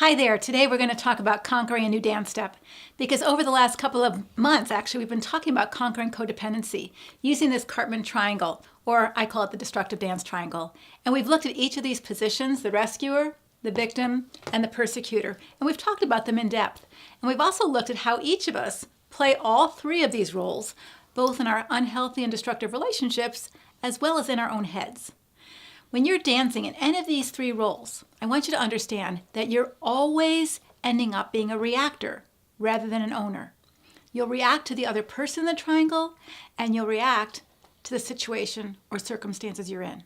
Hi there. Today we're going to talk about conquering a new dance step because over the last couple of months, actually, we've been talking about conquering codependency using this Karpman triangle, or I call it the destructive dance triangle. And we've looked at each of these positions, the rescuer, the victim, and the persecutor. And we've talked about them in depth. And we've also looked at how each of us play all three of these roles, both in our unhealthy and destructive relationships, as well as in our own heads. When you're dancing in any of these three roles, I want you to understand that you're always ending up being a reactor rather than an owner. You'll react to the other person in the triangle, and you'll react to the situation or circumstances you're in.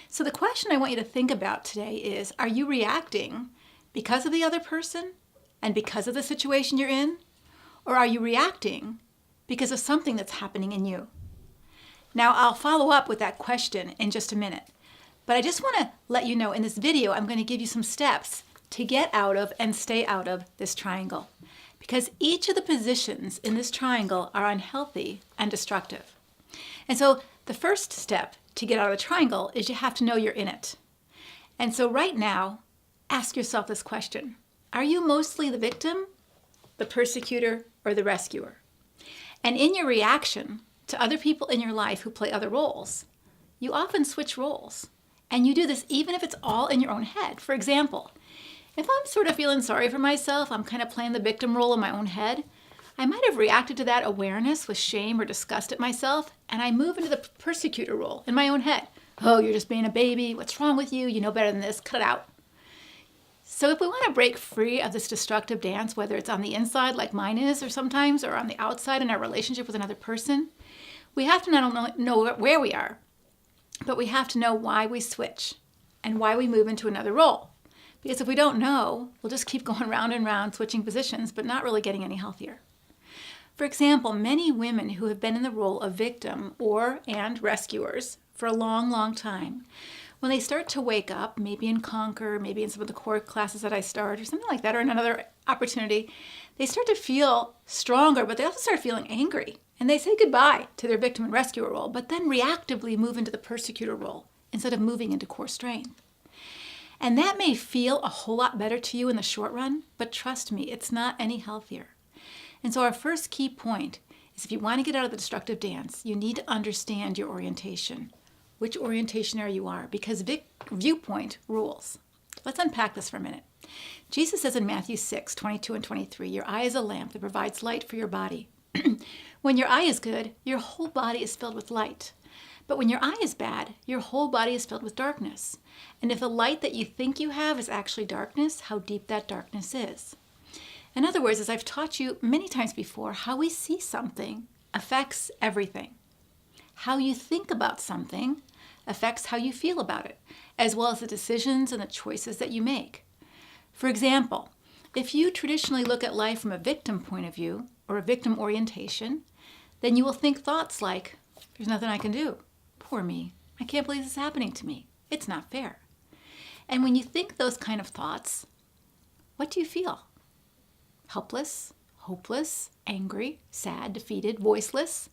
So the question I want you to think about today is, are you reacting because of the other person and because of the situation you're in? Or are you reacting because of something that's happening in you? Now, I'll follow up with that question in just a minute. But I just want to let you know in this video, I'm going to give you some steps to get out of and stay out of this triangle. Because each of the positions in this triangle are unhealthy and destructive. And so the first step to get out of the triangle is you have to know you're in it. And so right now, ask yourself this question. Are you mostly the victim, the persecutor, or the rescuer? And in your reaction to other people in your life who play other roles, you often switch roles. And you do this even if it's all in your own head. For example, if I'm sort of feeling sorry for myself, I'm kind of playing the victim role in my own head, I might have reacted to that awareness with shame or disgust at myself, and I move into the persecutor role in my own head. Oh, you're just being a baby. What's wrong with you? You know better than this. Cut it out. So if we want to break free of this destructive dance, whether it's on the inside like mine is or sometimes, or on the outside in our relationship with another person, we have to not only know where we are, but we have to know why we switch and why we move into another role. Because if we don't know, we'll just keep going round and round, switching positions, but not really getting any healthier. For example, many women who have been in the role of victim and rescuers for a long, long time, when they start to wake up, maybe in Conquer, maybe in some of the core classes that I start or something like that, or in another opportunity, they start to feel stronger, but they also start feeling angry. And they say goodbye to their victim and rescuer role, but then reactively move into the persecutor role instead of moving into core strength. And that may feel a whole lot better to you in the short run, but trust me, it's not any healthier. And so our first key point is if you want to get out of the destructive dance, you need to understand your orientation. Which orientation are you because viewpoint rules. Let's unpack this for a minute. Jesus says in Matthew 6:22 and 23, your eye is a lamp that provides light for your body. When your eye is good, your whole body is filled with light. But when your eye is bad, your whole body is filled with darkness. And if the light that you think you have is actually darkness, how deep that darkness is. In other words, as I've taught you many times before, how we see something affects everything. How you think about something affects how you feel about it, as well as the decisions and the choices that you make. For example, if you traditionally look at life from a victim point of view or a victim orientation, then you will think thoughts like, there's nothing I can do. Poor me. I can't believe this is happening to me. It's not fair. And when you think those kind of thoughts, what do you feel? Helpless, hopeless, angry, sad, defeated, voiceless?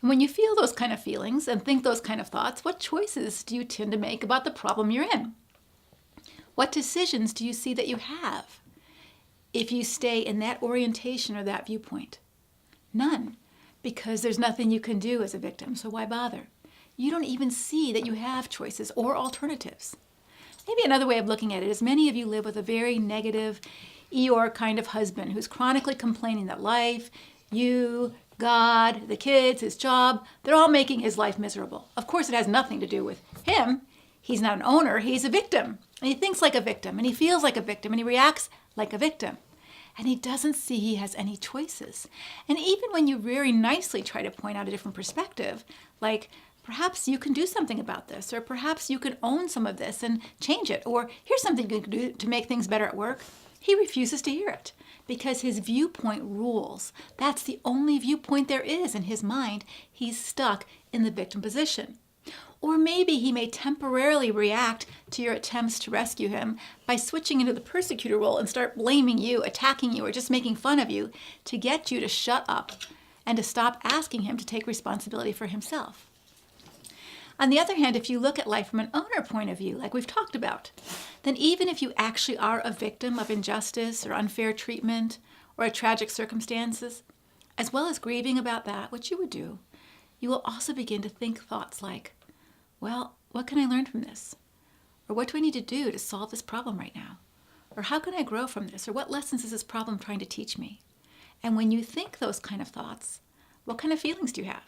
And when you feel those kind of feelings and think those kind of thoughts, what choices do you tend to make about the problem you're in? What decisions do you see that you have if you stay in that orientation or that viewpoint? None, because there's nothing you can do as a victim, so why bother? You don't even see that you have choices or alternatives. Maybe another way of looking at it is many of you live with a very negative Eeyore kind of husband who's chronically complaining that life, you, God, the kids, his job, they're all making his life miserable. Of course, it has nothing to do with him. He's not an owner, he's a victim. And he thinks like a victim, and he feels like a victim, and he reacts like a victim. And he doesn't see he has any choices. And even when you very nicely try to point out a different perspective, like perhaps you can do something about this, or perhaps you can own some of this and change it, or here's something you can do to make things better at work, he refuses to hear it because his viewpoint rules. That's the only viewpoint there is in his mind. He's stuck in the victim position. Or maybe he may temporarily react to your attempts to rescue him by switching into the persecutor role and start blaming you, attacking you, or just making fun of you to get you to shut up and to stop asking him to take responsibility for himself. On the other hand, if you look at life from an owner point of view, like we've talked about, then even if you actually are a victim of injustice or unfair treatment or tragic circumstances, as well as grieving about that, which you would do, you will also begin to think thoughts like, well, what can I learn from this? Or what do I need to do to solve this problem right now? Or how can I grow from this? Or what lessons is this problem trying to teach me? And when you think those kind of thoughts, what kind of feelings do you have?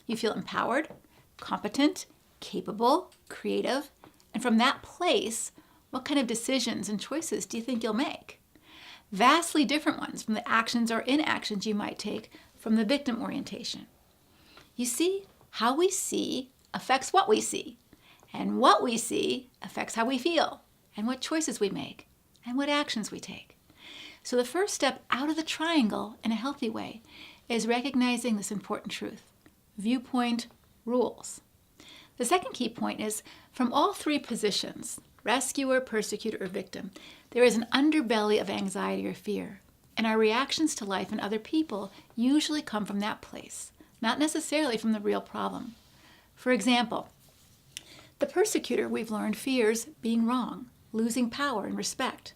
You feel empowered, competent, capable, creative, and from that place, what kind of decisions and choices do you think you'll make? Vastly different ones from the actions or inactions you might take from the victim orientation. You see, how we see affects what we see, and what we see affects how we feel, and what choices we make, and what actions we take. So the first step out of the triangle in a healthy way is recognizing this important truth. Viewpoint rules. The second key point is from all three positions, rescuer, persecutor, or victim, there is an underbelly of anxiety or fear. And our reactions to life and other people usually come from that place, not necessarily from the real problem. For example, the persecutor, we've learned, fears being wrong, losing power and respect.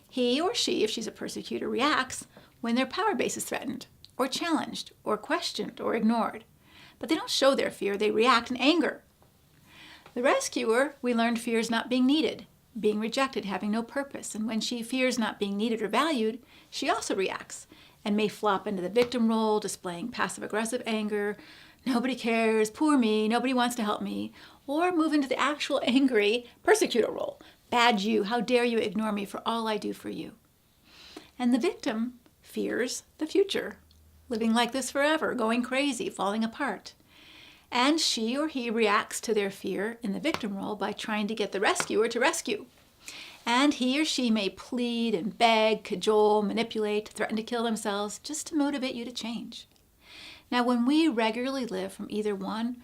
He or she, if she's a persecutor, reacts when their power base is threatened, or challenged, or questioned, or ignored. But they don't show their fear, they react in anger. The rescuer, we learned, fears not being needed, being rejected, having no purpose. And when she fears not being needed or valued, she also reacts and may flop into the victim role, displaying passive-aggressive anger, nobody cares, poor me, nobody wants to help me, or move into the actual angry persecutor role. Bad you, how dare you ignore me for all I do for you. And the victim fears the future, living like this forever, going crazy, falling apart. And she or he reacts to their fear in the victim role by trying to get the rescuer to rescue. And he or she may plead and beg, cajole, manipulate, threaten to kill themselves just to motivate you to change. Now, when we regularly live from either one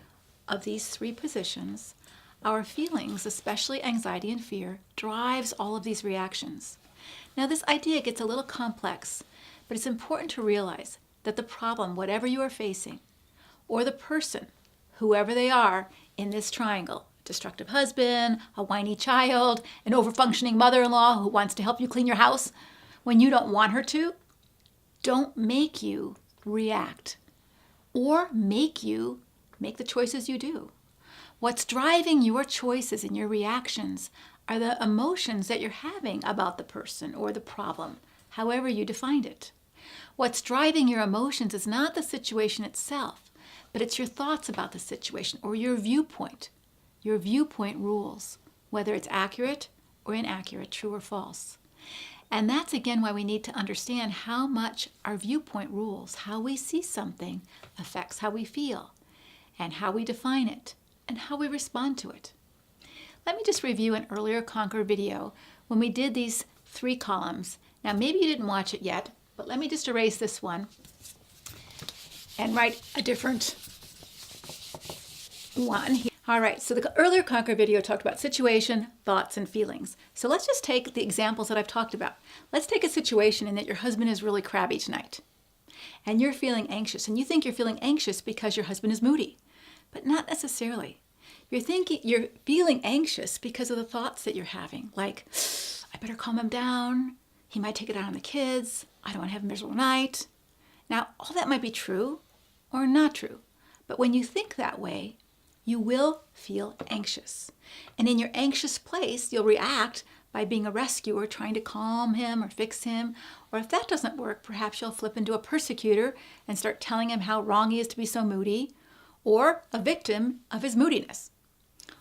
of these three positions, our feelings, especially anxiety and fear, drives all of these reactions. Now, this idea gets a little complex, but it's important to realize that the problem, whatever you are facing, or the person, whoever they are in this triangle, destructive husband, a whiny child, an over-functioning mother-in-law who wants to help you clean your house when you don't want her to, don't make you react or make you make the choices you do. What's driving your choices and your reactions are the emotions that you're having about the person or the problem, however you defined it. What's driving your emotions is not the situation itself, but it's your thoughts about the situation or your viewpoint. Your viewpoint rules, whether it's accurate or inaccurate, true or false. And that's again why we need to understand how much our viewpoint rules, how we see something affects how we feel and how we define it and how we respond to it. Let me just review an earlier Conquer video when we did these three columns. Now maybe you didn't watch it yet, but let me just erase this one and write a different one here. All right, so the earlier Conquer video talked about situation, thoughts, and feelings. So let's just take the examples that I've talked about. Let's take a situation in that your husband is really crabby tonight, and you're feeling anxious, and you think you're feeling anxious because your husband is moody, but not necessarily. You're feeling anxious because of the thoughts that you're having, like, I better calm him down, he might take it out on the kids, I don't want to have a miserable night. Now, all that might be true or not true, but when you think that way, you will feel anxious. And in your anxious place, you'll react by being a rescuer, trying to calm him or fix him. Or if that doesn't work, perhaps you'll flip into a persecutor and start telling him how wrong he is to be so moody, or a victim of his moodiness.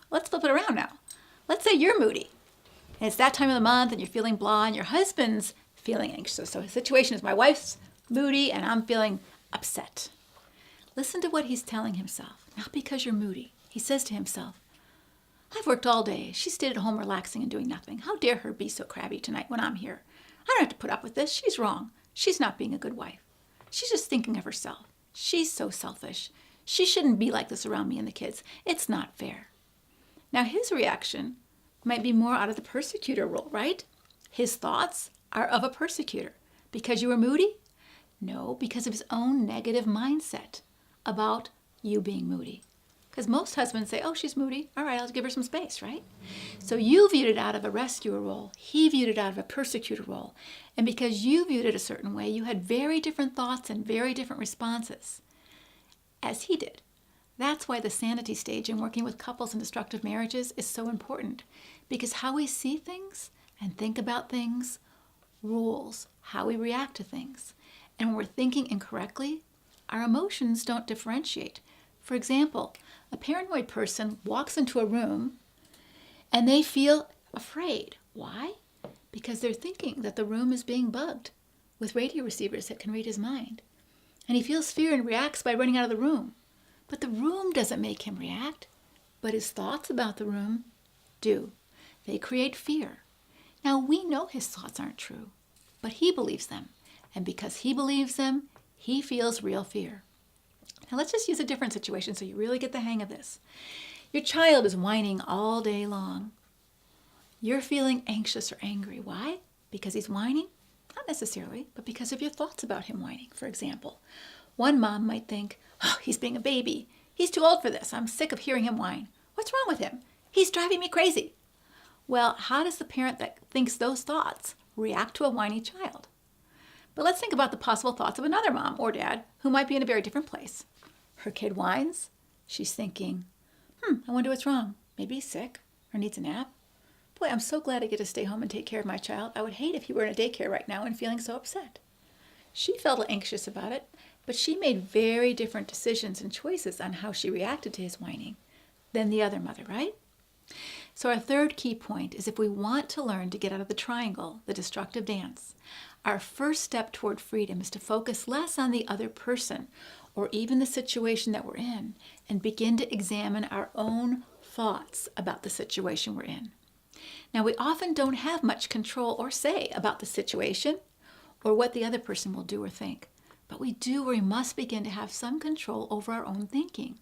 Let's flip it around now. Let's say you're moody, and it's that time of the month, and you're feeling blah, and your husband's feeling anxious. So the situation is my wife's moody, and I'm feeling upset. Listen to what he's telling himself, not because you're moody. He says to himself, I've worked all day. She stayed at home relaxing and doing nothing. How dare her be so crabby tonight when I'm here? I don't have to put up with this. She's wrong. She's not being a good wife. She's just thinking of herself. She's so selfish. She shouldn't be like this around me and the kids. It's not fair. Now his reaction might be more out of the persecutor role, right? His thoughts are of a persecutor. Because you were moody? No, because of his own negative mindset about you being moody. Because most husbands say, oh, she's moody. All right, I'll give her some space, right? So you viewed it out of a rescuer role. He viewed it out of a persecutor role. And because you viewed it a certain way, you had very different thoughts and very different responses, as he did. That's why the sanity stage in working with couples in destructive marriages is so important. Because how we see things and think about things rules how we react to things. And when we're thinking incorrectly, our emotions don't differentiate. For example, a paranoid person walks into a room and they feel afraid. Why? Because they're thinking that the room is being bugged with radio receivers that can read his mind. And he feels fear and reacts by running out of the room. But the room doesn't make him react, but his thoughts about the room do. They create fear. Now, we know his thoughts aren't true, but he believes them. And because he believes them, he feels real fear. Now, let's just use a different situation so you really get the hang of this. Your child is whining all day long. You're feeling anxious or angry. Why? Because he's whining? Not necessarily, but because of your thoughts about him whining. For example, one mom might think, oh, he's being a baby. He's too old for this. I'm sick of hearing him whine. What's wrong with him? He's driving me crazy. Well, how does the parent that thinks those thoughts react to a whiny child? But let's think about the possible thoughts of another mom or dad who might be in a very different place. Her kid whines. She's thinking, I wonder what's wrong. Maybe he's sick or needs a nap. Boy, I'm so glad I get to stay home and take care of my child. I would hate if he were in a daycare right now and feeling so upset. She felt anxious about it, but she made very different decisions and choices on how she reacted to his whining than the other mother, right? So our third key point is if we want to learn to get out of the triangle, the destructive dance, our first step toward freedom is to focus less on the other person or even the situation that we're in and begin to examine our own thoughts about the situation we're in. Now, we often don't have much control or say about the situation or what the other person will do or think, but we do or we must begin to have some control over our own thinking.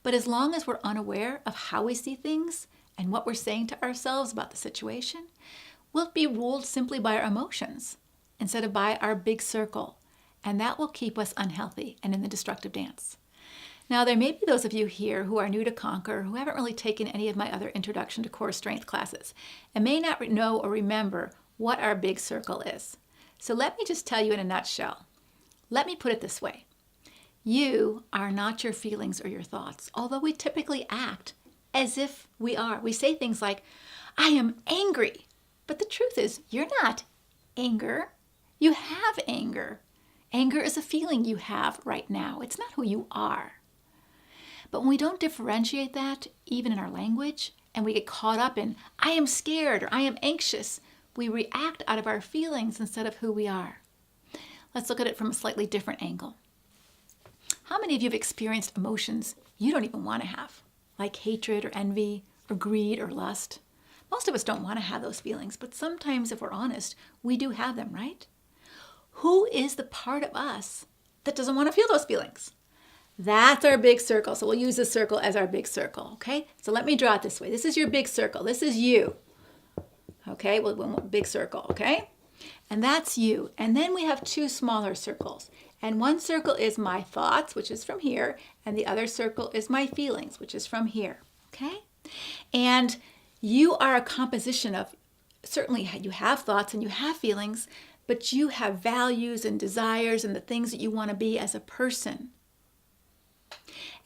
But as long as we're unaware of how we see things and what we're saying to ourselves about the situation, we'll be ruled simply by our emotions instead of by our big circle, and that will keep us unhealthy and in the destructive dance. Now, there may be those of you here who are new to Conquer, who haven't really taken any of my other Introduction to Core Strength classes, and may not know or remember what our big circle is. So let me just tell you in a nutshell. Let me put it this way. You are not your feelings or your thoughts, although we typically act as if we are. We say things like, I am angry. But the truth is, you're not anger. You have anger. Anger is a feeling you have right now. It's not who you are. But when we don't differentiate that, even in our language, and we get caught up in, I am scared or I am anxious, we react out of our feelings instead of who we are. Let's look at it from a slightly different angle. How many of you have experienced emotions you don't even want to have, like hatred or envy or greed or lust? Most of us don't want to have those feelings, but sometimes, if we're honest, we do have them, right? Who is the part of us that doesn't want to feel those feelings? That's our big circle. So we'll use this circle as our big circle, okay? So let me draw it this way. This is your big circle. This is you, okay? Well, big circle, okay? And that's you. And then we have two smaller circles. And one circle is my thoughts, which is from here, and the other circle is my feelings, which is from here, okay? And you are a composition of, certainly you have thoughts and you have feelings, but you have values and desires and the things that you want to be as a person.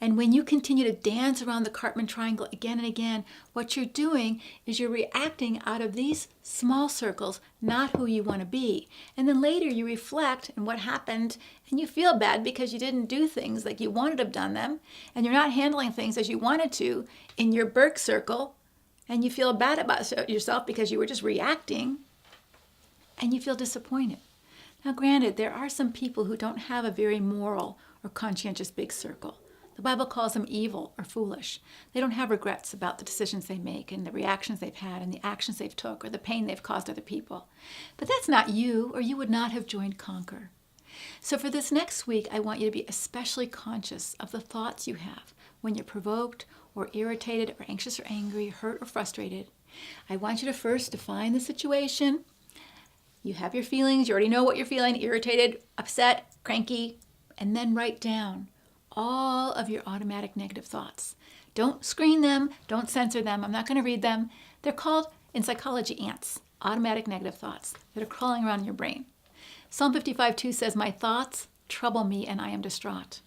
And when you continue to dance around the Karpman triangle again and again, what you're doing is you're reacting out of these small circles, not who you want to be. And then later you reflect on what happened and you feel bad because you didn't do things like you wanted to have done them, and you're not handling things as you wanted to in your Burke circle, and you feel bad about yourself because you were just reacting, and you feel disappointed. Now, granted, there are some people who don't have a very moral or conscientious big circle. The Bible calls them evil or foolish. They don't have regrets about the decisions they make and the reactions they've had and the actions they've took or the pain they've caused other people. But that's not you, or you would not have joined Conquer. So for this next week, I want you to be especially conscious of the thoughts you have when you're provoked or irritated or anxious or angry, hurt or frustrated. I want you to first define the situation. You have your feelings. You already know what you're feeling: irritated, upset, cranky, and then write down all of your automatic negative thoughts. Don't screen them, don't censor them. I'm not going to read them. They're called, in psychology, ants, automatic negative thoughts that are crawling around in your brain. Psalm 55:2 says, "My thoughts trouble me and I am distraught."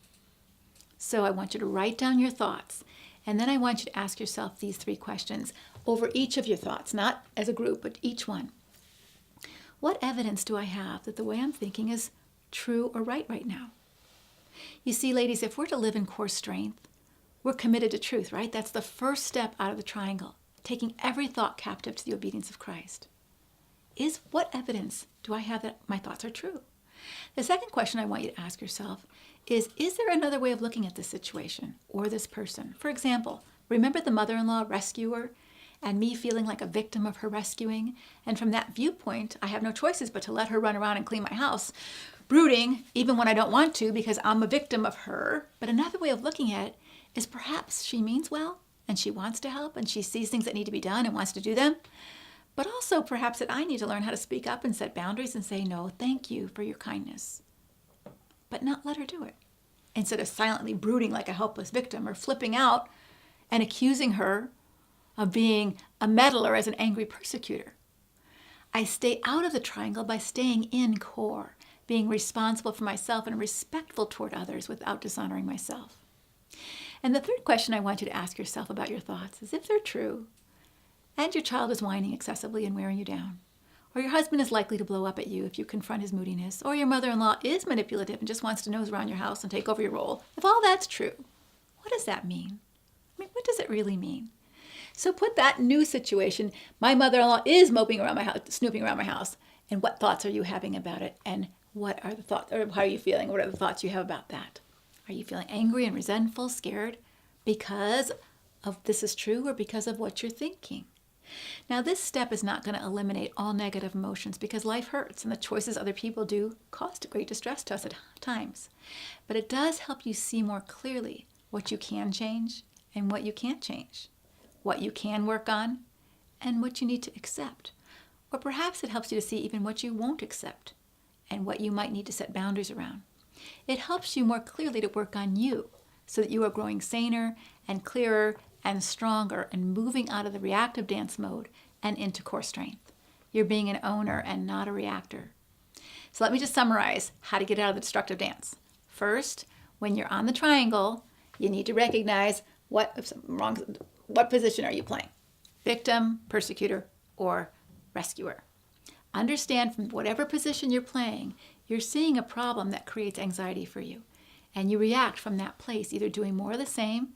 So I want you to write down your thoughts, and then I want you to ask yourself these 3 questions over each of your thoughts, not as a group, but each one. What evidence do I have that the way I'm thinking is true or right now? You see, ladies, if we're to live in core strength, we're committed to truth, right? That's the first step out of the triangle, taking every thought captive to the obedience of Christ. What evidence do I have that my thoughts are true? The second question I want you to ask yourself is there another way of looking at this situation or this person? For example, remember the mother-in-law rescuer and me feeling like a victim of her rescuing? And from that viewpoint, I have no choices but to let her run around and clean my house, brooding even when I don't want to because I'm a victim of her. But another way of looking at it is perhaps she means well and she wants to help and she sees things that need to be done and wants to do them. But also perhaps that I need to learn how to speak up and set boundaries and say, no, thank you for your kindness, but not let her do it. Instead of silently brooding like a helpless victim or flipping out and accusing her of being a meddler as an angry persecutor. I stay out of the triangle by staying in core, being responsible for myself and respectful toward others without dishonoring myself. And the third question I want you to ask yourself about your thoughts is if they're true, and your child is whining excessively and wearing you down, or your husband is likely to blow up at you if you confront his moodiness, or your mother-in-law is manipulative and just wants to nose around your house and take over your role, if all that's true, what does that mean? I mean, what does it really mean? So put that new situation, my mother-in-law is moping around my house, snooping around my house, and what thoughts are you having about it? And what are the thoughts, or how are you feeling? What are the thoughts you have about that? Are you feeling angry and resentful, scared because of this is true or because of what you're thinking? Now, this step is not going to eliminate all negative emotions because life hurts and the choices other people do cause great distress to us at times. But it does help you see more clearly what you can change and what you can't change, what you can work on and what you need to accept. Or perhaps it helps you to see even what you won't accept and what you might need to set boundaries around. It helps you more clearly to work on you so that you are growing saner and clearer and stronger and moving out of the reactive dance mode and into core strength. You're being an owner and not a reactor. So let me just summarize how to get out of the destructive dance. First, when you're on the triangle, you need to recognize what position are you playing? Victim, persecutor, or rescuer. Understand from whatever position you're playing, you're seeing a problem that creates anxiety for you. And you react from that place, either doing more of the same,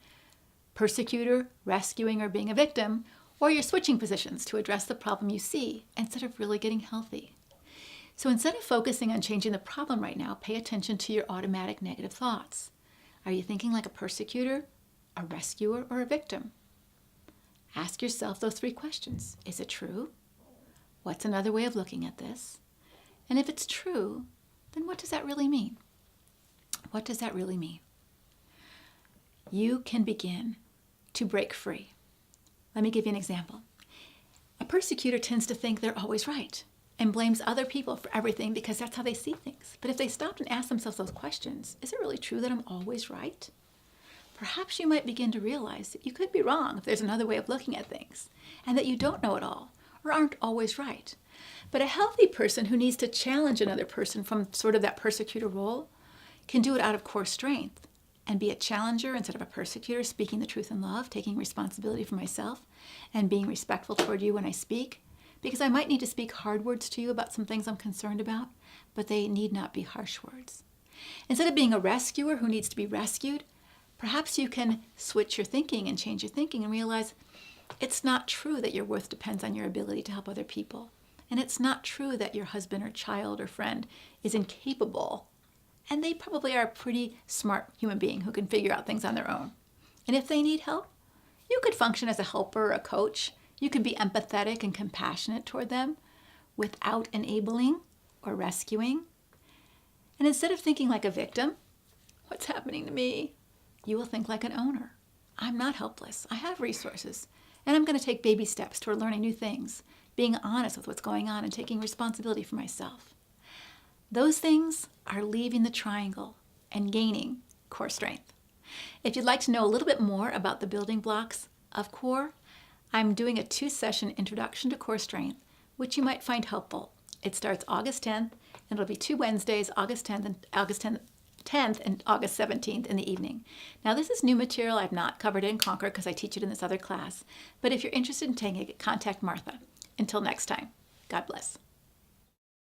persecutor, rescuing, or being a victim, or you're switching positions to address the problem you see instead of really getting healthy. So instead of focusing on changing the problem right now, pay attention to your automatic negative thoughts. Are you thinking like a persecutor, a rescuer, or a victim? Ask yourself those 3 questions. Is it true? What's another way of looking at this? And if it's true, then what does that really mean? What does that really mean? You can begin to break free. Let me give you an example. A persecutor tends to think they're always right and blames other people for everything because that's how they see things. But if they stopped and asked themselves those questions, is it really true that I'm always right? Perhaps you might begin to realize that you could be wrong if there's another way of looking at things, and that you don't know it all or aren't always right. But a healthy person who needs to challenge another person from sort of that persecutor role can do it out of core strength and be a challenger instead of a persecutor, speaking the truth in love, taking responsibility for myself, and being respectful toward you when I speak. Because I might need to speak hard words to you about some things I'm concerned about, but they need not be harsh words. Instead of being a rescuer who needs to be rescued, perhaps you can switch your thinking and change your thinking and realize it's not true that your worth depends on your ability to help other people. And it's not true that your husband or child or friend is incapable. And they probably are a pretty smart human being who can figure out things on their own. And if they need help, you could function as a helper or a coach. You could be empathetic and compassionate toward them without enabling or rescuing. And instead of thinking like a victim, what's happening to me? You will think like an owner. I'm not helpless. I have resources. And I'm going to take baby steps toward learning new things, being honest with what's going on and taking responsibility for myself. Those things are leaving the triangle and gaining core strength. If you'd like to know a little bit more about the building blocks of core, I'm doing a 2-session introduction to core strength, which you might find helpful. It starts August 10th, and it'll be 2 Wednesdays, August 10th and August 17th in the evening. Now, this is new material I've not covered in Conquer because I teach it in this other class. But if you're interested in taking it, contact Martha. Until next time, God bless.